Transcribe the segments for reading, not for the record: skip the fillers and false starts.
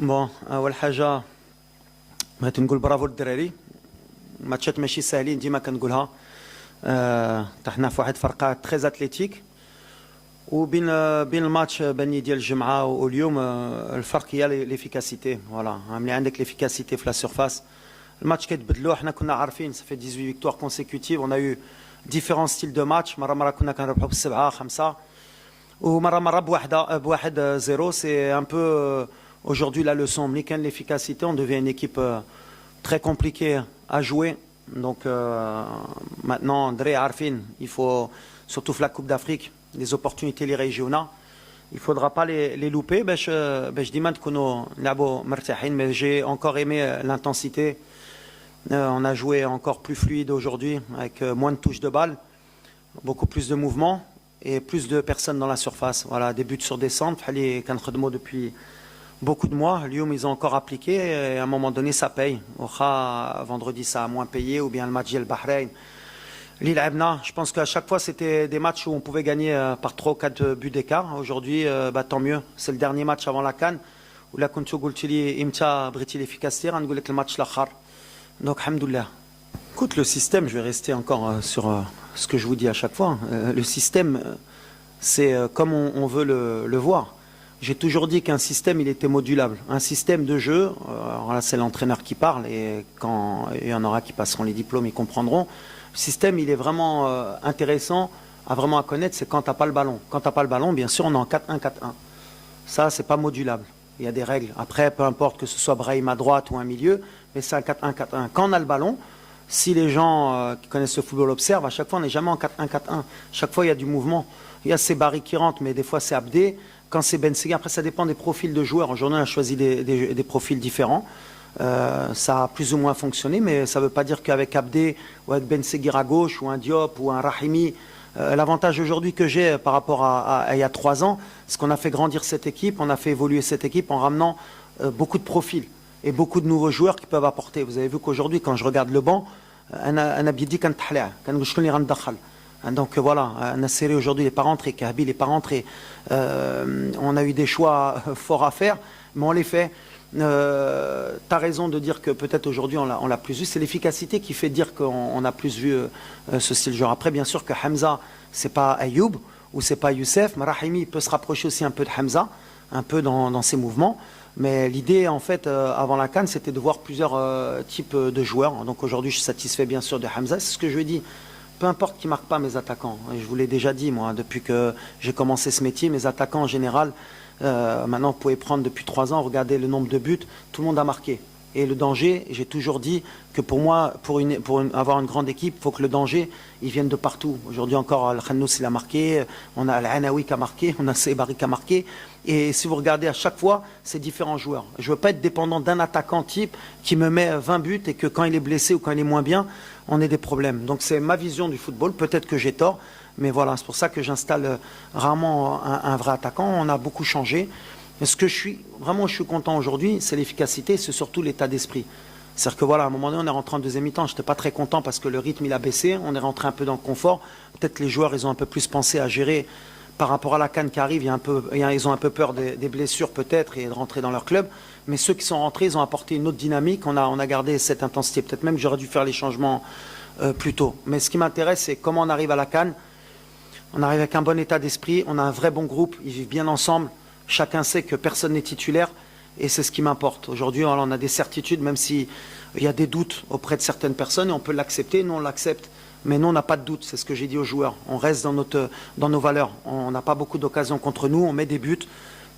بون اول حاجه بغيت نقول برافو للدراري. ماتشات ماشي ساهلين ديما كنقولها. طحنا في واحد فرقه تري اتليتيك، وبين بين الماتش بني ديال الجمعه واليوم الفرق هي ليفيكاسيتي. فوالا ملي عندك ليفيكاسيتي في لا سيرفاس الماتش كيتبدلوا. حنا كنا عارفين صافي 18 فيكتوار كونسيكوتيف، اون يو ديفيرون ستيل دو ماتش. مره كنا كنربحوا بالسبعه خمسه، ومره بواحد زيرو. سي ان بو aujourd'hui la leçon. ملي كان l'efficacité on devient une équipe très compliquée à jouer. Donc maintenant André عارفين il faut surtout في la Coupe d'Afrique les opportunités les régionales il faudra pas les louper باش ديما نكونوا نلعبوا مرتاحين. Mais j'ai encore aimé l'intensité. On a joué encore plus fluide aujourd'hui avec moins de touches de balle, beaucoup plus de mouvements et plus de personnes dans la surface. Voilà, des buts sur descente, fallait كنخدموا depuis beaucoup de mois. Lyon, ils ont encore appliqué et à un moment donné, ça paye. Vendredi, ça a moins payé, ou bien le match El Bahreïn. Lille Ebna, je pense qu'à chaque fois, c'était des matchs où on pouvait gagner par 3 ou 4 buts d'écart. Aujourd'hui, tant mieux. C'est le dernier match avant la CAN, où la Kuntu Gultili Imta Briti l'efficacité, on le match l'Akhar. Donc, hamdoullah. Écoute, le système, je vais rester encore sur ce que je vous dis à chaque fois. Le système, c'est comme on veut le voir. J'ai toujours dit qu'un système, il était modulable. Un système de jeu, alors là c'est l'entraîneur qui parle, et quand il y en aura qui passeront les diplômes, ils comprendront. Le système, il est vraiment intéressant à connaître, c'est quand tu n'as pas le ballon. Quand tu n'as pas le ballon, bien sûr, on est en 4-1-4-1. Ça, c'est pas modulable. Il y a des règles. Après, peu importe que ce soit Brahim à droite ou un milieu, mais c'est un 4-1-4-1. Quand on a le ballon, si les gens qui connaissent le football observent, à chaque fois, on n'est jamais en 4-1-4-1. Chaque fois, il y a du mouvement. Il y a ces barils qui rentrent, mais des fois, c'est Abdé. Quand c'est Ben Seguir, après ça dépend des profils de joueurs. Aujourd'hui, on a choisi des profils différents. Ça a plus ou moins fonctionné, mais ça ne veut pas dire qu'avec Abdé ou avec Ben Seguir à gauche, ou un Diop, ou un Rahimi, l'avantage aujourd'hui que j'ai par rapport à il y a 3 ans, c'est qu'on a fait grandir cette équipe, on a fait évoluer cette équipe en ramenant beaucoup de profils et beaucoup de nouveaux joueurs qui peuvent apporter. Vous avez vu qu'aujourd'hui, quand je regarde le banc, un Abidi kan tahla, kan gouchkouni randakhal. Donc voilà, Nasseri aujourd'hui n'est pas rentré, Kahabi n'est pas rentré. On a eu des choix forts à faire, mais on les fait. Tu as raison de dire que peut-être aujourd'hui on l'a plus vu. C'est l'efficacité qui fait dire qu'on a plus vu ce style de jeu. Après, bien sûr que Hamza, c'est pas Ayoub ou c'est pas Youssef, mais Rahimi peut se rapprocher aussi un peu de Hamza, un peu dans ses mouvements. Mais l'idée, en fait, avant la CAN, c'était de voir plusieurs types de joueurs. Donc aujourd'hui, je suis satisfait bien sûr de Hamza. C'est ce que je lui ai dit. Peu importe qui ne marque pas mes attaquants. Je vous l'ai déjà dit, moi, depuis que j'ai commencé ce métier, mes attaquants en général, maintenant vous pouvez prendre depuis 3 ans, regardez le nombre de buts, tout le monde a marqué. Et le danger, j'ai toujours dit que pour moi, pour avoir une grande équipe, il faut que le danger, il vienne de partout. Aujourd'hui encore, Al-Khannous, il a marqué, on a Al-Anawi qui a marqué, on a Sebari qui a marqué. Et si vous regardez à chaque fois, c'est différents joueurs. Je ne veux pas être dépendant d'un attaquant type qui me met 20 buts et que quand il est blessé ou quand il est moins bien, on ait des problèmes. Donc c'est ma vision du football. Peut-être que j'ai tort, mais voilà, c'est pour ça que j'installe rarement un vrai attaquant. On a beaucoup changé. Mais ce que je suis content aujourd'hui, c'est l'efficacité, c'est surtout l'état d'esprit. C'est-à-dire que voilà, à un moment donné, on est rentré en deuxième mi-temps. Je n'étais pas très content parce que le rythme il a baissé. On est rentré un peu dans le confort. Peut-être les joueurs, ils ont un peu plus pensé à gérer par rapport à la CAN qui arrive. Ils ont un peu peur des blessures peut-être et de rentrer dans leur club. Mais ceux qui sont rentrés, ils ont apporté une autre dynamique. On a gardé cette intensité. Peut-être même que j'aurais dû faire les changements plus tôt. Mais ce qui m'intéresse, c'est comment on arrive à la CAN. On arrive avec un bon état d'esprit. On a un vrai bon groupe. Ils vivent bien ensemble. Chacun sait que personne n'est titulaire et c'est ce qui m'importe. Aujourd'hui, on a des certitudes, même s'il y a des doutes auprès de certaines personnes et on peut l'accepter, nous on l'accepte. Mais nous, on n'a pas de doute, c'est ce que j'ai dit aux joueurs. On reste dans nos valeurs. On n'a pas beaucoup d'occasions contre nous, on met des buts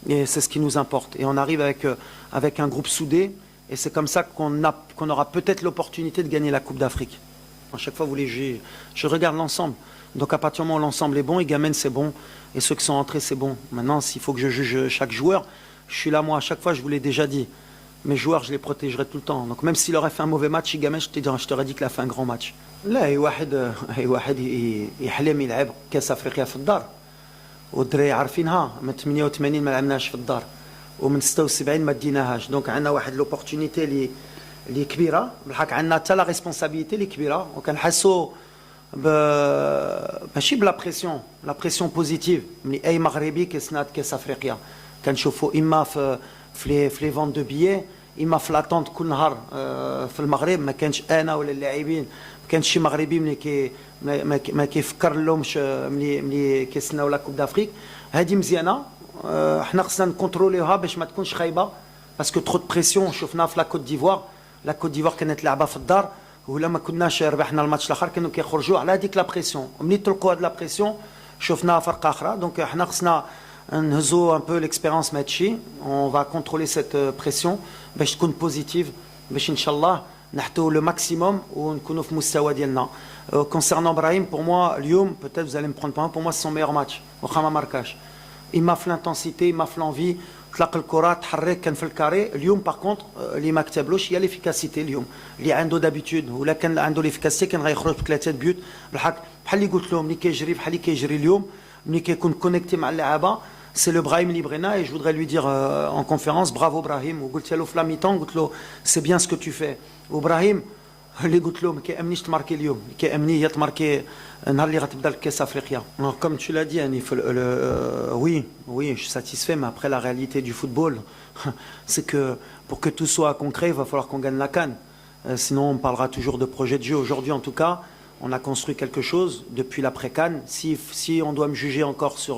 et c'est ce qui nous importe. Et on arrive avec un groupe soudé et c'est comme ça qu'on aura peut-être l'opportunité de gagner la Coupe d'Afrique. À chaque fois, vous les jugez. Je regarde l'ensemble. Donc à partir du moment où l'ensemble est bon, Igamène c'est bon, et ceux qui sont entrés c'est bon. Maintenant, s'il faut que je juge chaque joueur, je suis là moi, à chaque fois je vous l'ai déjà dit. Mes joueurs, je les protégerai tout le temps. Donc même s'il aurait fait un mauvais match, Igamène, je t'aurais dit qu'il a fait un grand match. Là, il y a واحد يحلم يلعب كاس افريقيا في الدار. والدراري عارفينها من 88 ما لعبناش في الدار ومن 76 ما ديناهاش. دونك عندنا واحد لوبورتونيتي اللي كبيره، بالحق عندنا حتى لا ريسبونسابيلتي اللي كبيره وكنحسوا ماشي بلا بريسيون، لا بريسيون بوزيتيف. ملي اي مغربي كيصناد كاس افريقيا كنشوفوا اما في لي فونت دو بيي اما في لاطونت كل نهار في المغرب ما كانش انا ولا اللاعبين ما كانش شي مغربي ما كيفكر لهمش ملي كيستناو لا كوب دافريك. هذه مزيانه. حنا خصنا نكونتروليوها باش ما تكونش خايبه باسكو ترو دو بريسيون شفنا في لا كوت ديفوار. لا كوت ديفوار كانت لعبه في الدار ولا ما كناش ربحنا الماتش الاخر كانوا كيخرجوا على هذيك لا بريسيون. ملي طلقوا هاد لا بريسيون شفنا فرقه اخرى. دونك حنا خصنا نهزو ان بو ليكسبيريونس ماتشي. اون فا كونترولي سيت بريسيون باش تكون بوزيتيف باش ان شاء الله نحطوا لو ماكسيموم ونكونوا في مستوى ديالنا. كونسيرنون ابراهيم بور موا اليوم بوتيت vous allez me prendre pour moi c'est son meilleur match واخا ما ماركاش. اما في لانتونسيتي اما في لانفي طلق الكره تحرك كان في الكاري. اليوم باغ كونتر اللي ما كتبلوش هي ليفيكاسيتي. اليوم اللي عنده دابيتود ولا كان عنده ليفيكاسيتي كان غيخرج بثلاثه بيوت بالحق بحال اللي قلت لهم ملي كيجري بحال اللي كيجري اليوم ملي كيكون كونيكتي مع اللعابه. سي لو براهيم اللي بغينا. اي جو فودري لوي دير ان كونفيرونس برافو ابراهيم. وقلت له في لا ميتون قلت له سي بيان سكو تو في. وابراهيم اللي قلت له ما كيامنيش تماركي اليوم اللي كيامني هي تماركي نهار اللي غتبدا الكاس افريقيا. Comme tu l'as dit Annie, oui, je suis satisfait, mais après la réalité du football, c'est que pour que tout soit concret, il va falloir qu'on gagne la CAN. Sinon, on parlera toujours de projet de jeu. Aujourd'hui, en tout cas, on a construit quelque chose depuis l'après-CAN. Si on doit me juger encore sur,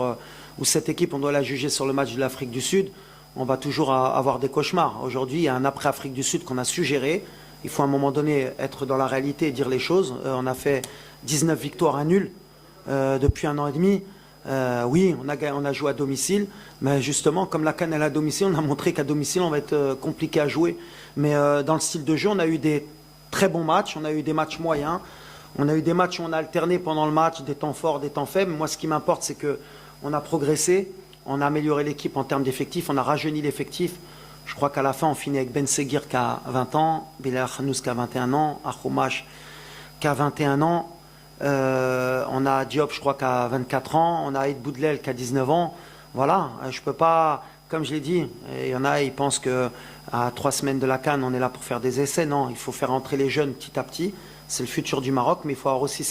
ou cette équipe, on doit la juger sur le match de l'Afrique du Sud, on va toujours avoir des cauchemars. Aujourd'hui, il y a un après-Afrique du Sud qu'on a su gérer. Il faut à un moment donné être dans la réalité et dire les choses. On a fait 19 victoires à nul depuis 1 an et demi. Oui, on a joué à domicile, mais justement, comme la CAN est à domicile, on a montré qu'à domicile, on va être compliqué à jouer. Mais dans le style de jeu, on a eu des très bons matchs, on a eu des matchs moyens, on a eu des matchs où on a alterné pendant le match, des temps forts, des temps faibles. Moi, ce qui m'importe, c'est qu'on a progressé, on a amélioré l'équipe en termes d'effectifs, on a rajeuni l'effectif. Je crois qu'à la fin, on finit avec Ben Seguir qui a 20 ans, Bilal Khanous qui a 21 ans, Akhoumash qui a 21 ans. On a Diop, je crois, qui a 24 ans. On a Aïd Boudlel qui a 19 ans. Voilà, je peux pas, comme je l'ai dit, il y en a, ils pensent qu'à 3 semaines de la CAN, on est là pour faire des essais. Non, il faut faire entrer les jeunes petit à petit. C'est le futur du Maroc, mais il faut avoir aussi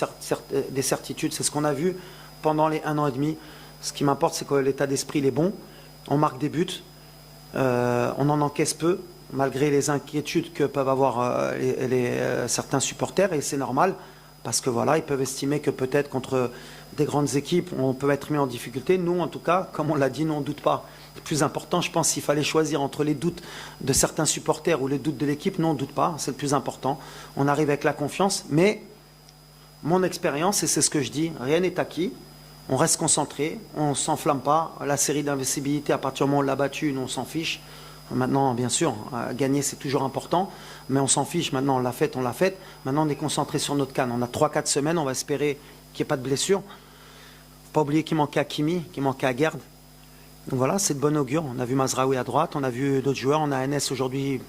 des certitudes. C'est ce qu'on a vu pendant les 1 an et demi. Ce qui m'importe, c'est que l'état d'esprit il est bon. On marque des buts. On en encaisse peu, malgré les inquiétudes que peuvent avoir certains supporters, et c'est normal, parce que voilà, ils peuvent estimer que peut-être contre des grandes équipes, on peut être mis en difficulté. Nous, en tout cas, comme on l'a dit, nous, on ne doute pas. Le plus important, je pense, s'il fallait choisir entre les doutes de certains supporters ou les doutes de l'équipe, nous, on ne doute pas, c'est le plus important. On arrive avec la confiance, mais mon expérience, et c'est ce que je dis, rien n'est acquis. On reste concentré, on ne s'enflamme pas. La série d'invincibilité, à partir du moment où on l'a battue, nous on s'en fiche. Maintenant, bien sûr, gagner c'est toujours important, mais on s'en fiche. Maintenant, on l'a faite, on l'a faite. Maintenant, on est concentré sur notre CAN. On a 3-4 semaines, on va espérer qu'il n'y ait pas de blessure. Faut pas oublier qu'il manquait Hakimi, qu'il manquait Aguerd. Donc voilà, c'est de bon augure. On a vu Mazraoui à droite, on a vu d'autres joueurs. On a NS aujourd'hui,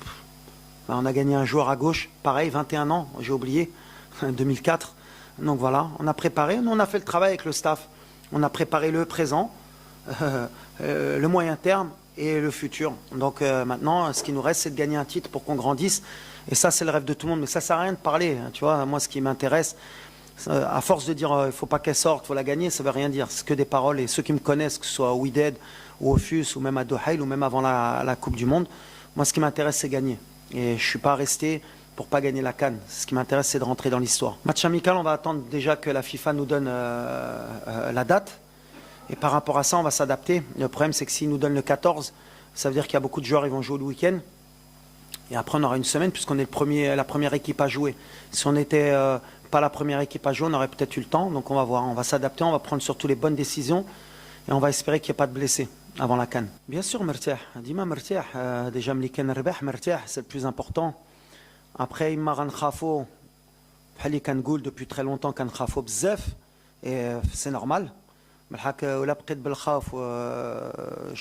on a gagné un joueur à gauche, pareil, 21 ans, j'ai oublié, 2004. Donc voilà, on a préparé, on a fait le travail avec le staff. On a préparé le présent, le moyen terme et le futur. Donc maintenant, ce qui nous reste, c'est de gagner un titre pour qu'on grandisse. Et ça, c'est le rêve de tout le monde. Mais ça ne sert à rien de parler. Tu vois, moi, ce qui m'intéresse, à force de dire il ne faut pas qu'elle sorte, il faut la gagner, ça ne veut rien dire. C'est que des paroles. Et ceux qui me connaissent, que ce soit au Wydad, ou au FUS, ou même à Dohaïl, ou même avant la Coupe du Monde, moi, ce qui m'intéresse, c'est gagner. Et je ne suis pas resté pour pas gagner la CAN. Ce qui m'intéresse, c'est de rentrer dans l'histoire. Match amical, on va attendre déjà que la FIFA nous donne la date. Et par rapport à ça, on va s'adapter. Le problème, c'est que s'ils nous donnent le 14, ça veut dire qu'il y a beaucoup de joueurs qui vont jouer le week-end. Et après, on aura une semaine, puisqu'on est la première équipe à jouer. Si on n'était pas la première équipe à jouer, on aurait peut-être eu le temps. Donc on va voir, on va s'adapter, on va prendre surtout les bonnes décisions. Et on va espérer qu'il n'y ait pas de blessés avant la CAN. Bien sûr, مرتاح. ديما مرتاح. Déjà, ملي كان نربح مرتاح, c'est le plus important. Après, il m'a renkhafo, bhali كنقول depuis très longtemps كنخافو بزاف, et c'est normal. Je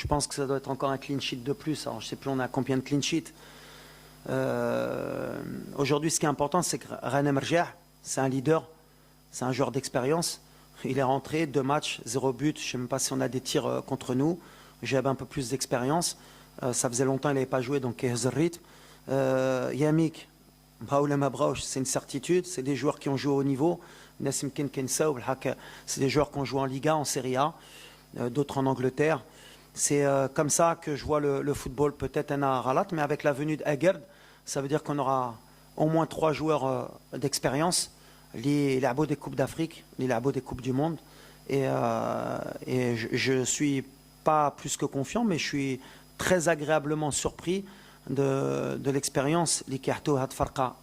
pense que ça doit être encore un clean sheet de plus. Alors, je ne sais plus on a combien de clean sheets. Aujourd'hui, ce qui est important, c'est que Ranem Merjah, c'est un leader, c'est un joueur d'expérience. Il est rentré, 2 matchs, 0 but. Je ne sais même pas si on a des tirs contre nous. J'avais un peu plus d'expérience. Ça faisait longtemps qu'il n'avait pas joué, donc il y a le rythme. Yamik, c'est une certitude. C'est des joueurs qui ont joué au niveau. C'est des joueurs qui ont joué en Liga, en Serie A, d'autres en Angleterre. C'est comme ça que je vois le football. Peut-être un Ralat, mais avec la venue d'Agerd, ça veut dire qu'on aura au moins 3 joueurs d'expérience. Les labos des Coupes d'Afrique, les labos des Coupes du Monde. Et je suis pas plus que confiant, mais je suis très agréablement surpris de l'expérience li kayahtou had farqa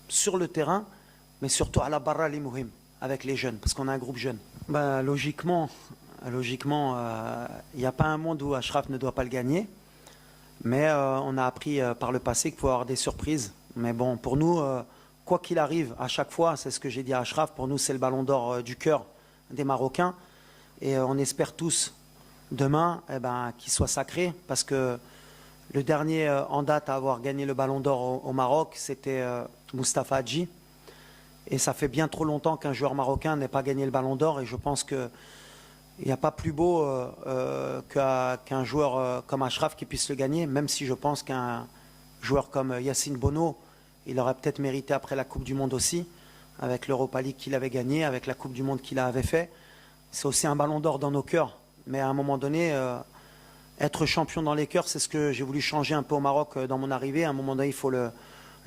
sur le terrain, mais surtout à la barra li mouhim, avec les jeunes, parce qu'on a un groupe jeune. Ben, logiquement, il n'y a pas un monde où Achraf ne doit pas le gagner, mais on a appris par le passé qu'il faut avoir des surprises. Mais bon, pour nous, quoi qu'il arrive, à chaque fois, c'est ce que j'ai dit à Achraf, pour nous c'est le ballon d'or du cœur des Marocains, et on espère tous demain qu'il soit sacré, parce que le dernier en date à avoir gagné le ballon d'or au Maroc, c'était Moustapha Hadji, et ça fait bien trop longtemps qu'un joueur marocain n'ait pas gagné le ballon d'or, et je pense que il n'y a pas plus beau qu'un joueur comme Achraf qui puisse le gagner, même si je pense qu'un joueur comme Yacine Bono, il aurait peut-être mérité après la Coupe du Monde aussi, avec l'Europa League qu'il avait gagné, avec la Coupe du Monde qu'il avait fait. C'est aussi un ballon d'or dans nos cœurs. Mais à un moment donné, être champion dans les cœurs, c'est ce que j'ai voulu changer un peu au Maroc dans mon arrivée. À un moment donné, il faut le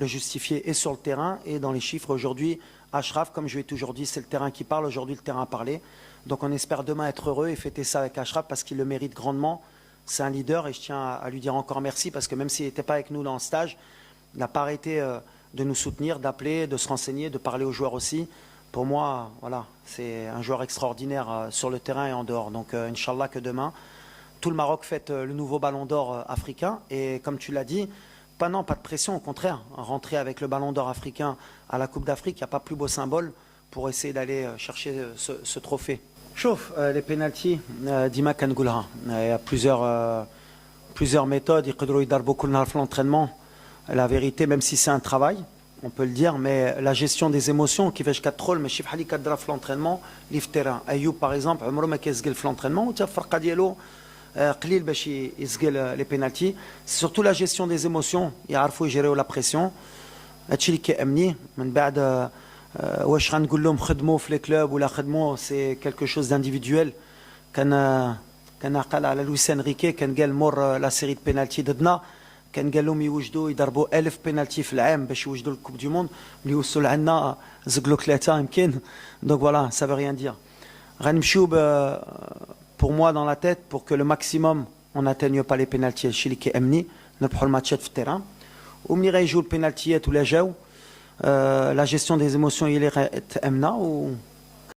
justifier et sur le terrain et dans les chiffres. Aujourd'hui, Achraf, comme je l'ai toujours dit, c'est le terrain qui parle. Aujourd'hui, le terrain a parlé. Donc on espère demain être heureux et fêter ça avec Achraf parce qu'il le mérite grandement. C'est un leader et je tiens à lui dire encore merci parce que même s'il n'était pas avec nous dans le stage, il n'a pas arrêté de nous soutenir, d'appeler, de se renseigner, de parler aux joueurs aussi. Pour moi, voilà, c'est un joueur extraordinaire sur le terrain et en dehors. Donc Inch'Allah que demain, tout le Maroc fête le nouveau ballon d'or africain. Et comme tu l'as dit, pas de pression, au contraire. Rentrer avec le ballon d'or africain à la Coupe d'Afrique, il n'y a pas plus beau symbole pour essayer d'aller chercher ce trophée. Chauffe, les pénaltys, Dima Kangoulha. Il y a plusieurs méthodes. Il y a beaucoup de l'entraînement. La vérité, même si c'est un travail, on peut le dire, mais la gestion des émotions, qui fait jusqu'à troll, mais chif hali kadra l'entraînement, livre terrain. Ayoub, par exemple, عمره ما كيسجل في l'entraînement, ou الفرقة ديالو قليل باش يسجل les pénaltys. C'est surtout la gestion des émotions, يعرفوا يجريوا la pression. هادشي اللي كيأمنيه من بعد واش غنقول لهم خدموا في لي كلوب ولا خدموا سي quelque chose d'individuel. كان قال على لويس انريكي كان قال مور لا سيري دو بينالتي ضدنا كان قال لهم يوجدوا يضربوا 1000 بينالتي في العام باش يوجدوا الكوب دو موند ملي وصلوا عندنا زقلوا 3 يمكن donc voilà ça veut rien dire غنمشيو pour moi dans la tête pour que le maximum on n'atteigne pas les pénaltys هادشي اللي كيأمني نربحوا الماتشات في التيران وملي غيجيو البينالتيات ولا جاو la gestion des émotions il est تأمنا